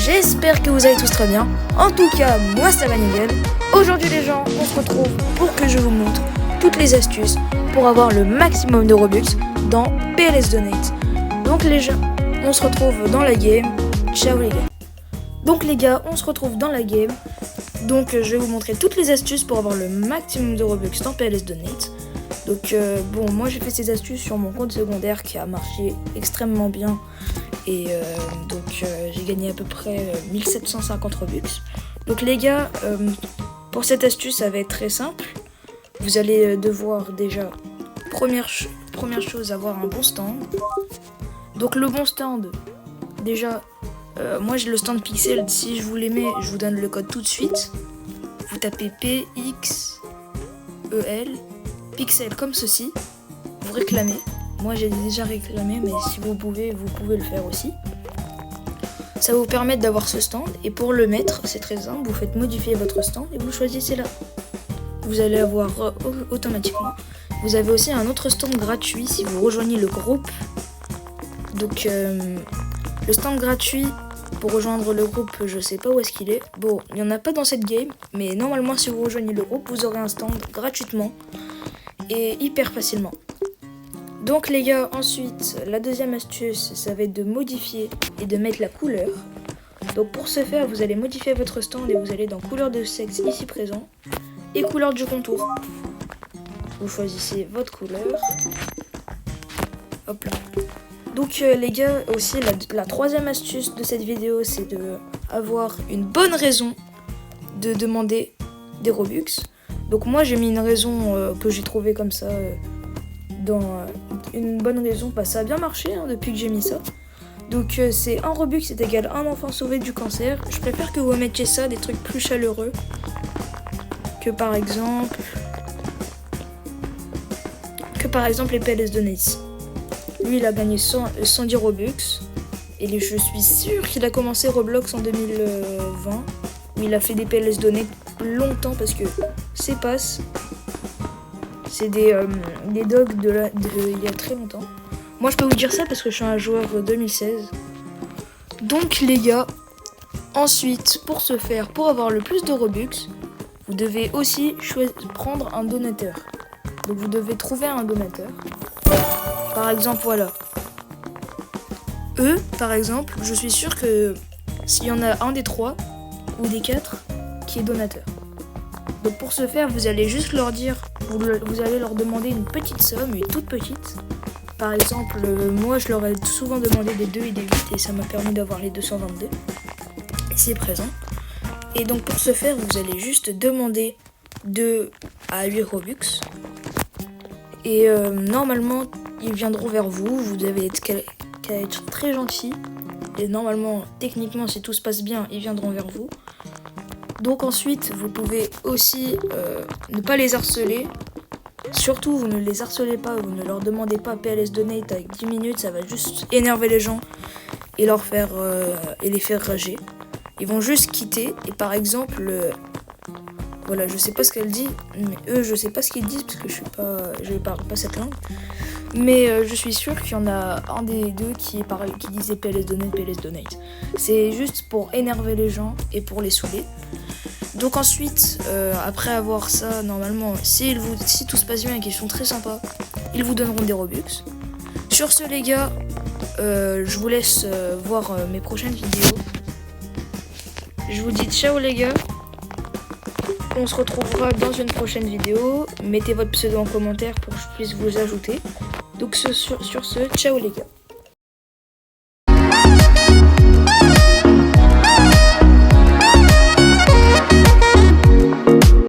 j'espère que vous allez tous très bien. En tout cas, moi ça va nickel. Aujourd'hui les gens, on se retrouve pour que je vous montre toutes les astuces pour avoir le maximum de Robux dans PLS Donate. Donc les gens, on se retrouve dans la game. Ciao les gars. Donc les gars, on se retrouve dans la game. Donc je vais vous montrer toutes les astuces pour avoir le maximum de Robux dans PLS Donate. Donc bon, moi j'ai fait ces astuces sur mon compte secondaire qui a marché extrêmement bien. Et j'ai gagné à peu près 1750 Robux. Donc les gars, pour cette astuce ça va être très simple. Vous allez devoir déjà, première chose, avoir un bon stand. Donc le bon stand, déjà, moi j'ai le stand Pixel. Si je vous les mets, je vous donne le code tout de suite. Vous tapez PXEL, Pixel comme ceci. Vous réclamez. Moi j'ai déjà réclamé, mais si vous pouvez le faire aussi. Ça va vous permettre d'avoir ce stand. Et pour le mettre, c'est très simple. Vous faites modifier votre stand et vous choisissez là. Vous allez avoir automatiquement. Vous avez aussi un autre stand gratuit si vous rejoignez le groupe. Donc le stand gratuit pour rejoindre le groupe, je sais pas où est-ce qu'il est. Bon, il n'y en a pas dans cette game, mais normalement si vous rejoignez le groupe, vous aurez un stand gratuitement et hyper facilement. Donc les gars, ensuite, la deuxième astuce, ça va être de modifier et de mettre la couleur. Donc pour ce faire, vous allez modifier votre stand et vous allez dans couleur de sexe ici présent et couleur du contour. Vous choisissez votre couleur. Hop là. Donc les gars, aussi la troisième astuce de cette vidéo, c'est de avoir une bonne raison de demander des Robux. Donc moi j'ai mis une raison que j'ai trouvée comme ça. Dans une bonne raison, ça a bien marché depuis que j'ai mis ça. Donc c'est un Robux c'est égal à un enfant sauvé du cancer. Je préfère que vous mettiez ça, des trucs plus chaleureux que par exemple les PLS Donate. Lui il a gagné 110 Robux et je suis sûr qu'il a commencé Roblox en 2020 où il a fait des PLS Donate longtemps parce que c'est passe. C'est des dogs il y a très longtemps. Moi je peux vous dire ça parce que je suis un joueur 2016. Donc les gars, ensuite pour ce faire, pour avoir le plus de Robux, vous devez aussi prendre un donateur. Donc vous devez trouver un donateur. Par exemple voilà. Eux par exemple, je suis sûr que s'il y en a un des 3 ou des 4 qui est donateur. Donc pour ce faire, vous allez juste leur dire, vous allez leur demander une petite somme, une toute petite. Par exemple, moi je leur ai souvent demandé des 2 et des 8 et ça m'a permis d'avoir les 222. C'est présent. Et donc pour ce faire, vous allez juste demander 2 à 8 Robux. Et normalement, ils viendront vers vous. Vous devez qu'à être très gentil. Et normalement, techniquement, si tout se passe bien, ils viendront vers vous. Donc ensuite, vous pouvez aussi ne pas les harceler. Surtout, vous ne les harcelez pas, vous ne leur demandez pas PLS Donate avec 10 minutes, ça va juste énerver les gens et les faire rager. Ils vont juste quitter et par exemple, voilà, je sais pas ce qu'elle dit, mais eux, je sais pas ce qu'ils disent parce que je parle pas cette langue. Mais je suis sûre qu'il y en a un des deux qui disait PLS Donate. C'est juste pour énerver les gens et pour les saouler. Donc ensuite, après avoir ça, normalement, si tout se passe bien et qu'ils sont très sympas, ils vous donneront des Robux. Sur ce les gars, je vous laisse voir mes prochaines vidéos. Je vous dis ciao les gars. On se retrouvera dans une prochaine vidéo. Mettez votre pseudo en commentaire pour que je puisse vous ajouter. Donc sur ce, ciao les gars.